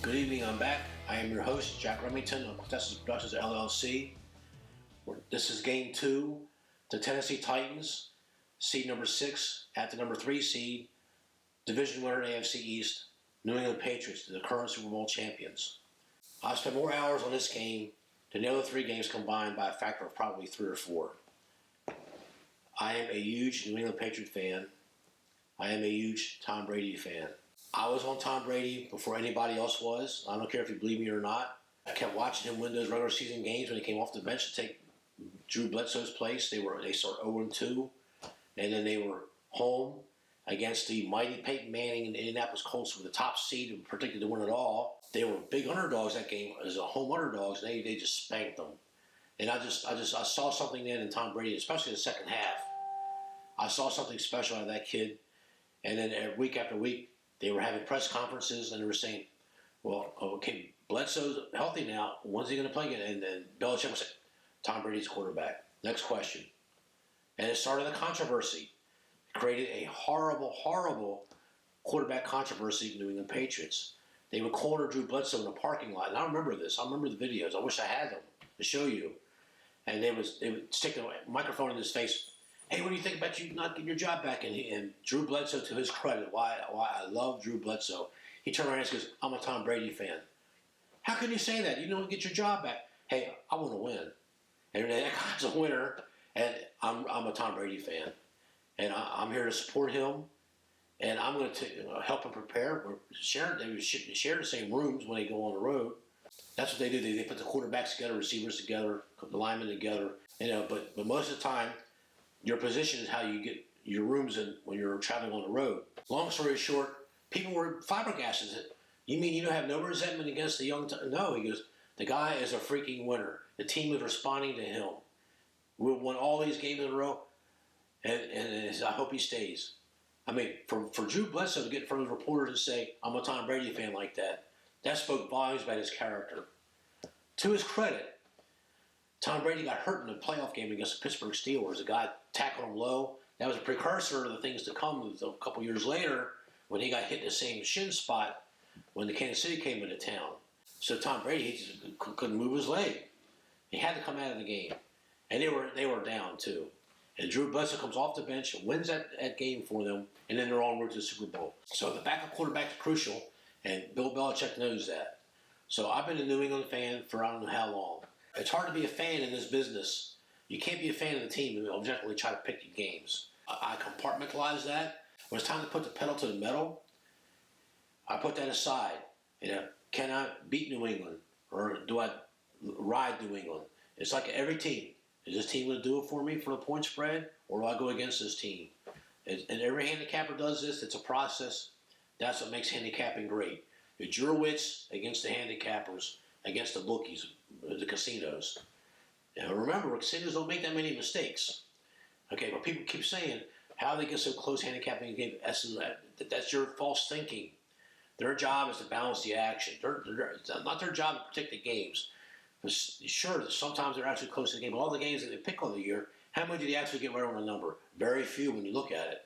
Good evening, I'm back. I am your host, Jack Remington of PATRIOTS Productions LLC. This is game 2. The Tennessee Titans, seed number 6, at the number 3 seed, division winner AFC East, New England Patriots, the current Super Bowl champions. I've spent more hours on this game than the other 3 games combined by a factor of probably 3 or 4. I am a huge New England Patriot fan. I am a huge Tom Brady fan. I was on Tom Brady before anybody else was. I don't care if you believe me or not. I kept watching him win those regular season games when he came off the bench to take Drew Bledsoe's place. They started 0-2, and then they were home against the mighty Peyton Manning and the Indianapolis Colts, were the top seed and predicted to win it all. They were big underdogs that game as a home underdogs, and they just spanked them. And I saw something then in Tom Brady, especially in the second half. I saw something special out of that kid. And then week after week, they were having press conferences and they were saying, well, okay, Bledsoe's healthy now. When's he going to play again? And then Belichick was saying, Tom Brady's quarterback. Next question. And it started a controversy. It created a horrible, horrible quarterback controversy in the New England Patriots. They would corner Drew Bledsoe in a parking lot. And I remember this. I remember the videos. I wish I had them to show you. And they would stick the microphone in his face. Hey, what do you think about you not getting your job back? And Drew Bledsoe, to his credit, why I love Drew Bledsoe, he turned around and goes, I'm a Tom Brady fan. How can you say that? You don't get your job back. Hey, I want to win. And that guy's a winner, and I'm a Tom Brady fan. And I'm here to support him, and I'm going to help him prepare. They share the same rooms when they go on the road. That's what they do. They put the quarterbacks together, receivers together, the linemen together. But most of the time, your position is how you get your rooms in when you're traveling on the road. Long story short, people were flabbergasted. You mean you don't have no resentment against the young? No, he goes, the guy is a freaking winner. The team is responding to him. We've won all these games in a row, and I hope he stays. I mean, for Drew Bledsoe to get in front of reporters and say, I'm a Tom Brady fan like that spoke volumes about his character. To his credit, Tom Brady got hurt in a playoff game against the Pittsburgh Steelers. A guy tackled him low. That was a precursor to the things to come a couple years later when he got hit in the same shin spot when the Kansas City came into town. So Tom Brady, he just couldn't move his leg. He had to come out of the game. And they were down too. And Drew Bledsoe comes off the bench and wins that game for them, and then they're on route to the Super Bowl. So the backup quarterback is crucial, and Bill Belichick knows that. So I've been a New England fan for I don't know how long. It's hard to be a fan in this business. You can't be a fan of the team and objectively try to pick your games. I compartmentalize that. When it's time to put the pedal to the metal, I put that aside. Can I beat New England, or do I ride New England? It's like every team. Is this team going to do it for me for the point spread, or do I go against this team? And every handicapper does this. It's a process. That's what makes handicapping great. It's your wits against the handicappers, against the bookies, the casinos. Now remember, casinos don't make that many mistakes. Okay, but people keep saying, how they get so close handicapping a game? That's your false thinking. Their job is to balance the action. It's not their job to predict the games. But sure, sometimes they're actually close to the game. But all the games that they pick all the year, how many do they actually get right on the number? Very few when you look at it.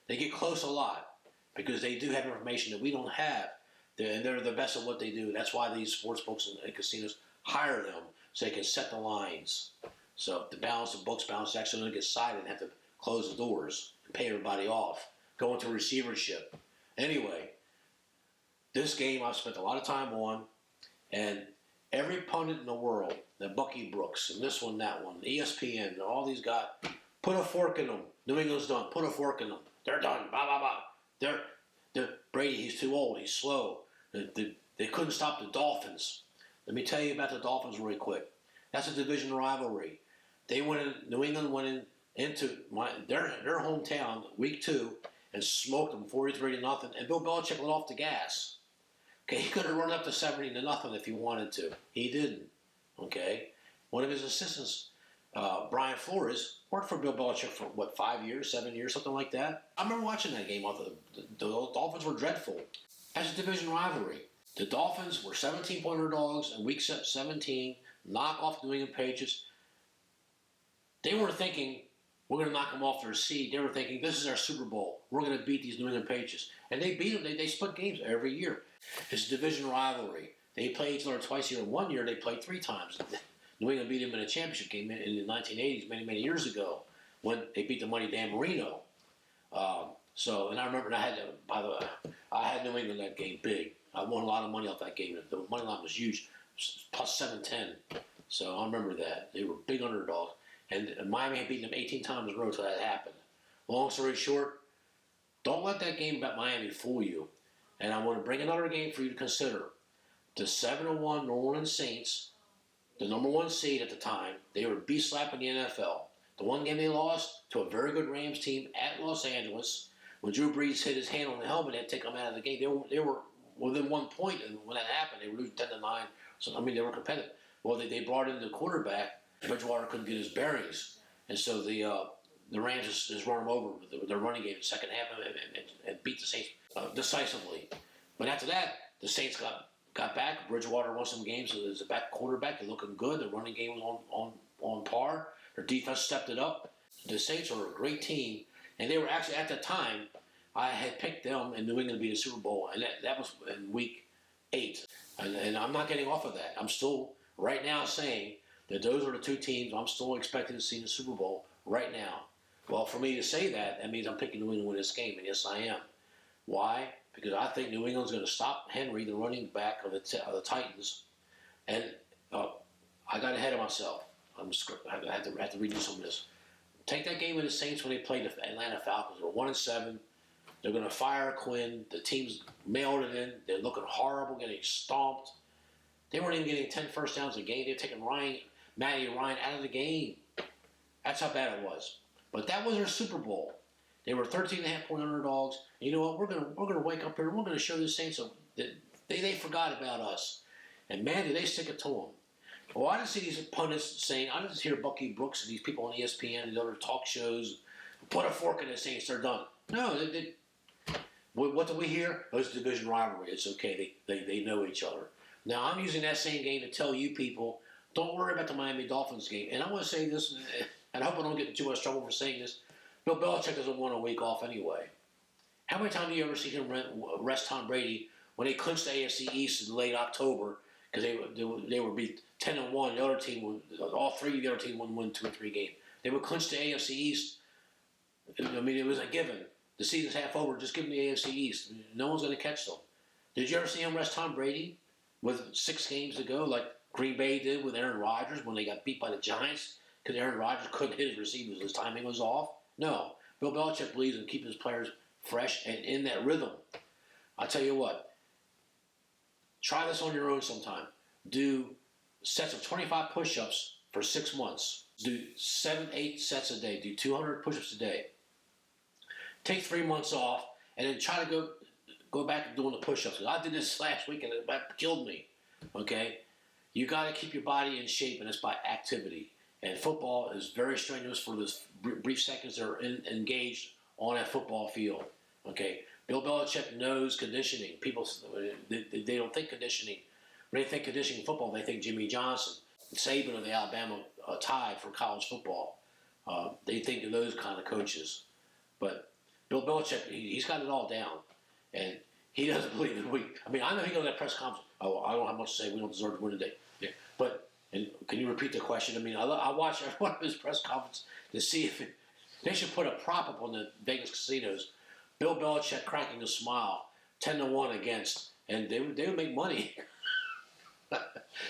They get close a lot because they do have information that we don't have. They're the best at what they do. That's why these sports books and casinos hire them so they can set the lines. So to balance the books, balance the action, don't get sided and have to close the doors and pay everybody off. Go into receivership. Anyway, this game I've spent a lot of time on, and every pundit in the world, the Bucky Brooks, and this one, that one, ESPN, and all these guys, put a fork in them. New England's done. Put a fork in them. They're done. Blah, blah, blah. Brady, he's too old. He's slow. They couldn't stop the Dolphins. Let me tell you about the Dolphins really quick. That's a division rivalry. New England went into their hometown week 2 and smoked them 43-0. And Bill Belichick let off the gas. Okay, he could have run up to 70-0 if he wanted to. He didn't. Okay, one of his assistants, Brian Flores, worked for Bill Belichick for 5 years, 7 years, something like that. I remember watching that game. The Dolphins were dreadful. As a division rivalry, the Dolphins were 17-point underdogs in week 17, knock off the New England Patriots. They weren't thinking, we're going to knock them off their seed. They were thinking, this is our Super Bowl. We're going to beat these New England Patriots. And they beat them. They split games every year. It's a division rivalry. They play each other twice a year. One year they played 3 times. New England beat them in a championship game in the 1980s, many years ago, when they beat the Mighty Dan Marino. And I remember I had New England that game big. I won a lot of money off that game. The money line was huge, plus 710. So I remember that. They were big underdogs. And Miami had beaten them 18 times in a row until that happened. Long story short, don't let that game about Miami fool you. And I want to bring another game for you to consider. The 7-1 New Orleans Saints, the number 1 seed at the time, they were beast-slapping the NFL. The one game they lost to a very good Rams team at Los Angeles, when Drew Brees hit his hand on the helmet and take them out of the game, they were within 1 point, and when that happened, they were losing 10-9. So they were competitive. Well, they brought in the quarterback. Bridgewater couldn't get his bearings, and so the Rams just run them over with their running game in the second half and beat the Saints decisively. But after that, the Saints got back. Bridgewater won some games as a back quarterback. They're looking good. The running game was on par. Their defense stepped it up. The Saints are a great team, and they were actually, at the time, I had picked them and New England to be the Super Bowl, and that was in week 8. And I'm not getting off of that. I'm still right now saying that those are the 2 teams I'm still expecting to see in the Super Bowl right now. Well, for me to say that means I'm picking New England to win this game, and yes, I am. Why? Because I think New England's going to stop Henry, the running back of the Titans, and I got ahead of myself. I have to redo some of this. Take that game with the Saints when they played the Atlanta Falcons. They're 1-7. They're going to fire Quinn. The team's mailed it in. They're looking horrible, getting stomped. They weren't even getting 10 first downs a game. They're taking Matty Ryan out of the game. That's how bad it was. But that was their Super Bowl. They were 13.5-point underdogs. And you know what? We're gonna wake up here and we're gonna show the Saints that they forgot about us. And man, did they stick it to them. Well, I didn't see these pundits saying. I didn't hear Bucky Brooks and these people on ESPN and other talk shows put a fork in the Saints. They're done. No, what do we hear? Oh, it's a division rivalry. It's okay. They know each other. Now, I'm using that same game to tell you people, don't worry about the Miami Dolphins game. And I want to say this, and I hope I don't get in too much trouble for saying this. Bill Belichick doesn't want a week off anyway. How many times have you ever seen him rest Tom Brady when they clinched the AFC East in late October because they were beat 10-1. The other team, all 3 of the other team would win 2 or 3 games. They would clinch the AFC East. I mean, it was a given. The season's half over. Just give them the AFC East. No one's going to catch them. Did you ever see him rest Tom Brady with 6 games to go, like Green Bay did with Aaron Rodgers when they got beat by the Giants because Aaron Rodgers couldn't hit his receivers? His timing was off? No. Bill Belichick believes in keeping his players fresh and in that rhythm. I'll tell you what. Try this on your own sometime. Do sets of 25 push-ups for 6 months. Do 7-8 sets a day. Do 200 push-ups a day. Take 3 months off, and then try to go back to doing the push-ups. I did this last week, and it killed me. Okay? You got to keep your body in shape, and it's by activity. And football is very strenuous for those brief seconds they're engaged on that football field. Okay? Bill Belichick knows conditioning. People, they don't think conditioning. When they think conditioning in football, they think Jimmy Johnson, Saban of the Alabama Tide for college football. They think of those kind of coaches. But Bill Belichick, he's got it all down. And he doesn't believe in we. I mean, I know he goes to that press conference. Oh, I don't have much to say. We don't deserve to win today. Yeah. But and can you repeat the question? I mean, I watch every one of his press conferences to see if they should put a prop up on the Vegas casinos. Bill Belichick cracking a smile, 10-1 against, and they would make money.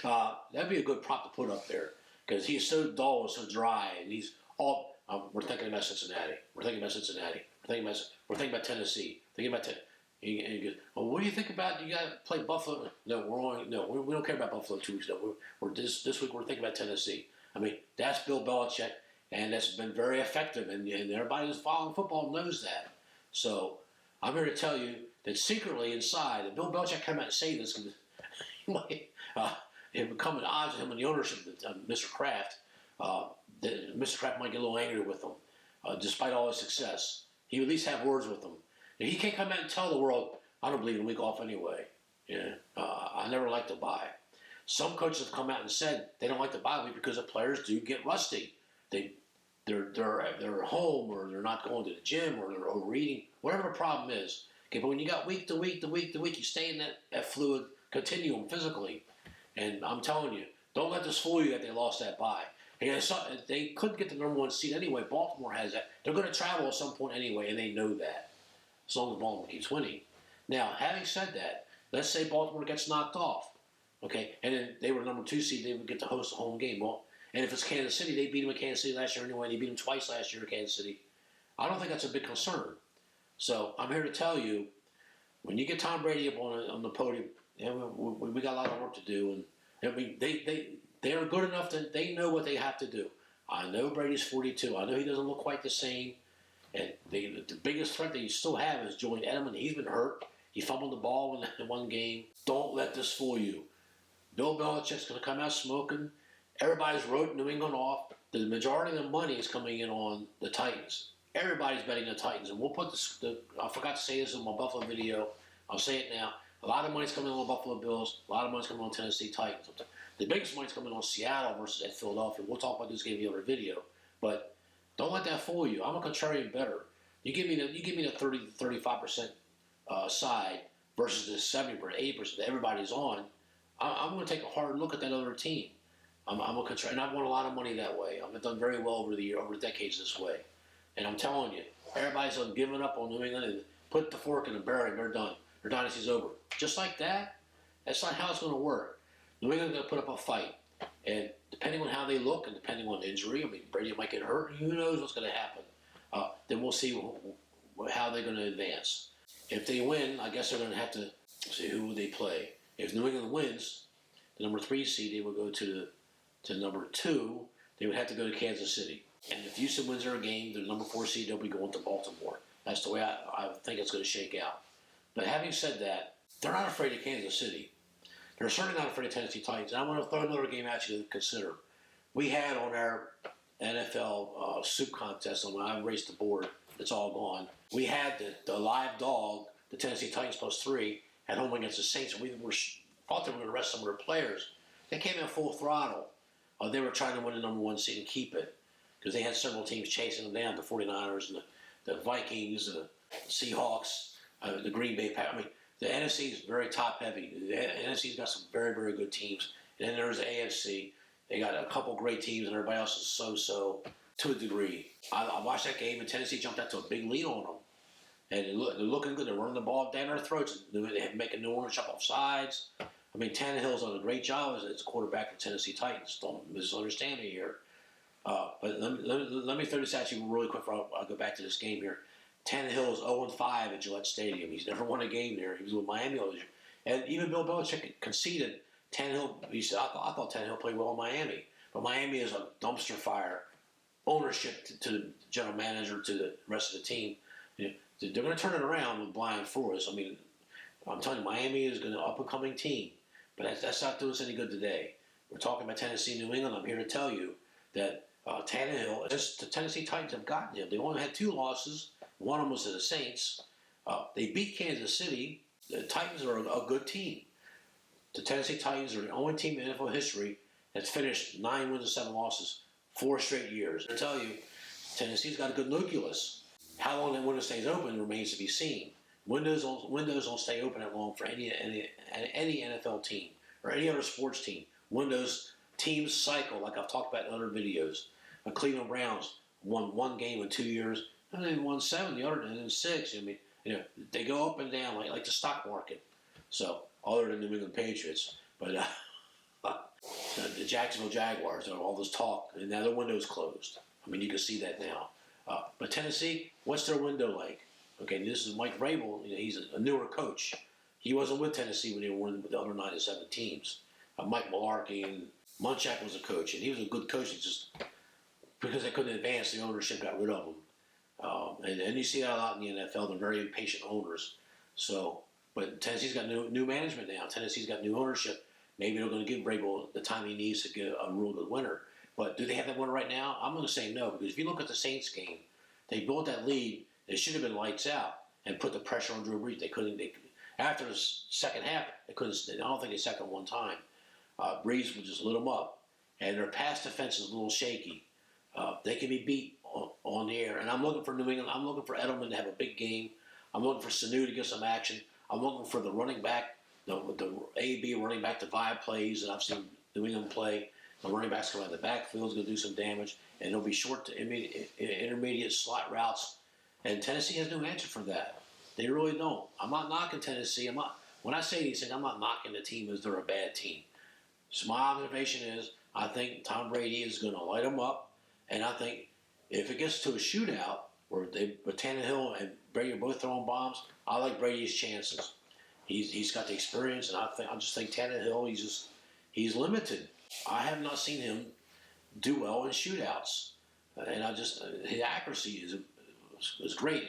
That'd be a good prop to put up there because he's so dull and so dry, and he's all. We're thinking about Cincinnati. We're thinking about Cincinnati. We're thinking about Tennessee. He goes, well, what do you think about? You got to play Buffalo? No, we don't care about Buffalo 2 weeks ago. This week we're thinking about Tennessee. I mean, that's Bill Belichick, and that's been very effective, and everybody who's following football knows that. So I'm here to tell you that secretly inside, and Bill Belichick came out and say this because it become an odds with him and the ownership, Mr. Kraft. Mr. Kraft might get a little angry with him, despite all his success. He would at least have words with them. And he can't come out and tell the world, I don't believe in a week off anyway. Yeah, I never like to buy. Some coaches have come out and said they don't like to buy week because the players do get rusty. They're at home, or they're not going to the gym, or they're overeating. Whatever the problem is, Okay, but when you got week to week to week to week, you stay in that fluid continuum physically. And I'm telling you, don't let this fool you that they lost that bye. They couldn't get the number 1 seed anyway. Baltimore has that. They're going to travel at some point anyway, and they know that. As long as Baltimore keeps winning. Now, having said that, let's say Baltimore gets knocked off. Okay, and then they were number 2 seed. They would get to host a home game. Well, and if it's Kansas City, they beat them in Kansas City last year anyway. They beat them twice last year in Kansas City. I don't think that's a big concern. So I'm here to tell you, when you get Tom Brady up on the podium, we got a lot of work to do. And I mean, they are good enough that they know what they have to do. I know Brady's 42. I know he doesn't look quite the same. And the biggest threat that you still have is Julian Edelman. He's been hurt. He fumbled the ball in one game. Don't let this fool you. Bill Belichick's going to come out smoking. Everybody's wrote New England off. The majority of the money is coming in on the Titans. Everybody's betting the Titans. And we'll put I forgot to say this in my Buffalo video. I'll say it now. A lot of money's coming on Buffalo Bills. A lot of money's coming on Tennessee Titans. The biggest money's coming on Seattle versus at Philadelphia. We'll talk about this game in the other video. But don't let that fool you. I'm a contrarian bettor. You give me the 30 to 35% side versus the 70% 80% that everybody's on. I'm going to take a hard look at that other team. I'm a contrarian, and I've won a lot of money that way. I've done very well over the decades this way. And I'm telling you, everybody's giving up on New England and put the fork in the barrel and they're done. Their dynasty's over. Just like that, that's not how it's going to work. New England's going to put up a fight. And depending on how they look and depending on injury, I mean, Brady might get hurt. Who knows what's going to happen? Then we'll see how they're going to advance. If they win, I guess they're going to have to see who they play. If New England wins, the number 3 seed, they will go to number 2. They would have to go to Kansas City. And if Houston wins their game, the number 4 seed, they'll be going to Baltimore. That's the way I think it's going to shake out. But having said that, they're not afraid of Kansas City. They're certainly not afraid of Tennessee Titans. And I want to throw another game at you to consider. We had on our NFL soup contest, and when I raced the board, it's all gone. We had the live dog, the Tennessee Titans +3, at home against the Saints, and we thought they were going to rest some of their players. They came in full throttle. They were trying to win the number 1 seed and keep it because they had several teams chasing them down, the 49ers and the Vikings, the Seahawks, the Green Bay Packers. I mean, the NFC is very top-heavy. The NFC's got some very, very good teams. And then there's the AFC. They got a couple great teams, and everybody else is so-so to a degree. I watched that game, and Tennessee jumped out to a big lead on them. And they're looking good. They're running the ball down their throats. They're making New Orleans jump off sides. I mean, Tannehill's done a great job as quarterback for Tennessee Titans. Don't misunderstand me here. But let me throw this at you really quick before I'll go back to this game here. Tannehill is 0-5 at Gillette Stadium. He's never won a game there. He was with Miami all year. And even Bill Belichick conceded Tannehill. He said, I thought Tannehill played well in Miami. But Miami is a dumpster fire. Ownership to the general manager, to the rest of the team. You know, they're going to turn it around with Brian Flores. I mean, I'm telling you, Miami is an up-and-coming team. But that's not doing us any good today. We're talking about Tennessee, New England. I'm here to tell you that Tannehill, just the Tennessee Titans have gotten him. They only had 2 losses. One of them was to the Saints. They beat Kansas City. The Titans are a good team. The Tennessee Titans are the only team in NFL history that's finished 9 wins and 7 losses 4 straight years. I tell you, Tennessee's got a good nucleus. How long that window stays open remains to be seen. Windows don't stay open that long for any NFL team or any other sports team. Teams cycle, like I've talked about in other videos. The Cleveland Browns won 1 game in 2 years, and they won 7 the other, and then 6. I mean, they go up and down like the stock market. So, other than the New England Patriots, but the Jacksonville Jaguars, all this talk, and now their window's closed. I mean, you can see that now. But Tennessee, what's their window like? Okay, this is Mike Vrabel. He's a newer coach. He wasn't with Tennessee when they were with the other 9 and 7 teams. Mike Mularkey and Munchak was a coach, and he was a good coach. It's just because they couldn't advance, the ownership got rid of them. And you see that a lot in the NFL. They're very impatient owners. So, but Tennessee's got new management now. Tennessee's got new ownership. Maybe they're going to give Vrabel the time he needs to get a real good winner. But do they have that winner right now? I'm going to say no, because if you look at the Saints game, they built that lead. It should have been lights out and put the pressure on Drew Brees. They couldn't. After the second half, they couldn't. I don't think they sacked him 1 time. Brees would just lit them up, and their pass defense is a little shaky. They can be beat on the air, and I'm looking for New England. I'm looking for Edelman to have a big game. I'm looking for Sanu to get some action. I'm looking for the running back, the A/B running back, the vibe plays that I've seen New England play. The running backs come out of the backfield is going to do some damage, and it'll be short to intermediate slot routes. And Tennessee has no answer for that. They really don't. I'm not knocking Tennessee. When I say these things, I'm not knocking the team as they're a bad team. So my observation is, I think Tom Brady is going to light them up, and I think if it gets to a shootout where Tannehill and Brady are both throwing bombs, I like Brady's chances. He's got the experience, and I just think Tannehill, he's limited. I have not seen him do well in shootouts, and his accuracy is great.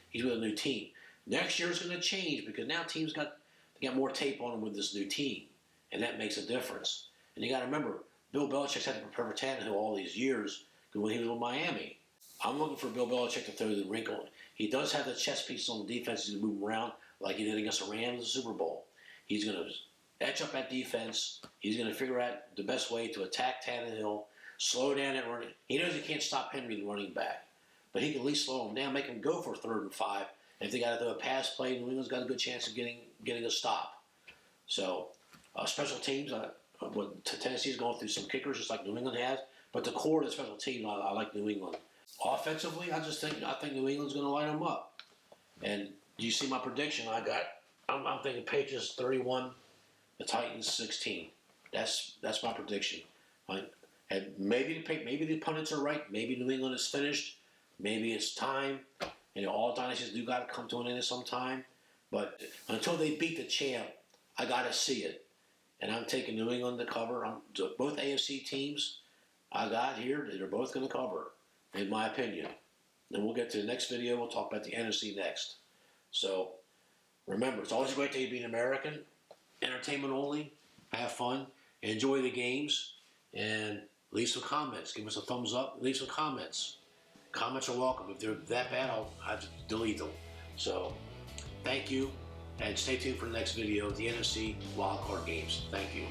He's with a new team. Next year is going to change because now teams got more tape on him with this new team, and that makes a difference. And you got to remember, Bill Belichick's had to prepare for Tannehill all these years when he was with Miami. I'm looking for Bill Belichick to throw the wrinkle. He does have the chess pieces on the defense to move him around like he did against the Rams in the Super Bowl. He's going to etch up that defense. He's going to figure out the best way to attack Tannehill, slow down that running. He knows he can't stop Henry, the running back, but he can at least slow him down, make him go for 3rd and 5. And if they got to throw a pass play, New England's got a good chance of getting a stop. So special teams, Tennessee's going through some kickers just like New England has, but the core of the special team, I like New England. Offensively, I think New England's going to light them up. And you see my prediction? I'm thinking Patriots 31, the Titans 16. That's my prediction. And maybe the pundits are right. Maybe New England is finished. Maybe it's time. All dynasties do got to come to an end at some time. But until they beat the champ, I got to see it. And I'm taking New England to cover. Both AFC teams I got here, they're both going to cover, in my opinion. And we'll get to the next video. We'll talk about the NFC next. So remember, it's always a great day to be an American. Entertainment only. Have fun. Enjoy the games. And leave some comments. Give us a thumbs up. Leave some comments. Comments are welcome. If they're that bad, I'll have to delete them. So thank you. And stay tuned for the next video of the NFC wildcard games. Thank you.